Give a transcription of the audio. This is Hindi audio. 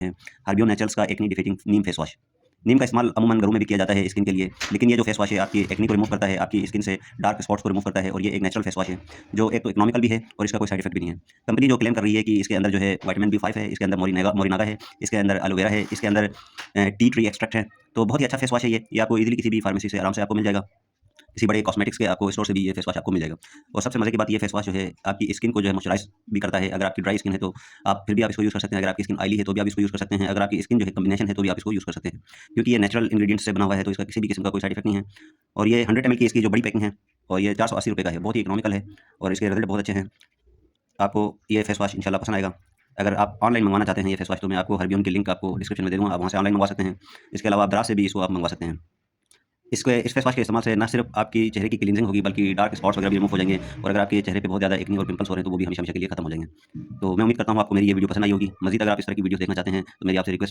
हैं हर्बियो नेचुरल्स का एक्नी डिफीटिंग नीम फेस वॉश। नीम का इस्तेमाल अमूमन घरों में भी किया जाता है स्किन के लिए, लेकिन ये जो फेस वॉश है आपकी एक्नी को रिमूव करता है, आपकी स्किन से डार्क स्पॉट्स को रिमूव करता है और ये एक नेचुरल फेस वॉश है, जो एक तो इकोनॉमिकल भी है और इसका कोई साइड इफेक्ट भी नहीं है। कंपनी जो क्लेम कर रही है कि इसके अंदर जो है विटामिन बी5 है, इसके अंदर मोरिनागा है, इसके अंदर एलोवेरा है, इसके अंदर टी ट्री एक्सट्रैक्ट है, तो बहुत ही अच्छा फेस वॉश है ये आपको ईज़िली किसी भी फार्मेसी से आराम से आपको मिल जाएगा। किसी बड़े कॉस्मेटिक्स के आपको स्टोर से भी ये फेस वॉश आपको मिल जाएगा। और सबसे मज़े की बात ये फेस वॉश जो है आपकी स्किन को जो है मॉइस्चराइज़ भी करता है। अगर आपकी ड्राई स्किन है तो आप फिर भी आप इसको यूज़ कर सकते हैं। अगर आपकी स्किन ऑयली है तो भी आप इसको यूज़ कर सकते हैं। अगर आपकी स्किन जो है कॉम्बिनेशन है तो भी आप इसको यूज़ कर सकते हैं। क्योंकि ये नेचुरल इंग्रीडिएंट्स से बना हुआ है तो इसका किसी भी किस्म का कोई साइड इफेक्ट नहीं है। और ये 100 ml की इसकी जो बड़ी पैकिंग है और ये ₹480 का है, बहुत ही इकोनॉमिकल है और इसके रिज़ल्ट बहुत अच्छे हैं। आपको ये फेस वॉश इंशाल्लाह पसंद आएगा। अगर आप ऑनलाइन मंगवाना चाहते हैं ये फेस वॉश तो मैं आपको हर्बियन की लिंक आपको डिस्क्रिप्शन में दे दूँगा, आप वहाँ से ऑनलाइन मंगवा सकते हैं। इसके अलावा आप दराज़ से भी इसको आप मंगवा सकते हैं। इस फेस वॉश के इस्तेमाल से ना सिर्फ आपकी चेहरे की क्लींजिंग होगी बल्कि डार्क स्पॉट्स वगैरह भी रिमूव हो जाएँगे और अगर आपके चेहरे पे बहुत ज़्यादा एक्ने और पिंपल्स हो रहे हैं तो वो भी हमेशा-हमेशा के लिए खत्म हो जाएँगे। तो मैं उम्मीद करता हूँ आपको मेरी ये वीडियो पसंद आई होगी। मज़ीद अगर आप इस तरह की वीडियोज़ देखना चाहते हैं तो मेरी आपसे रिक्वेस्ट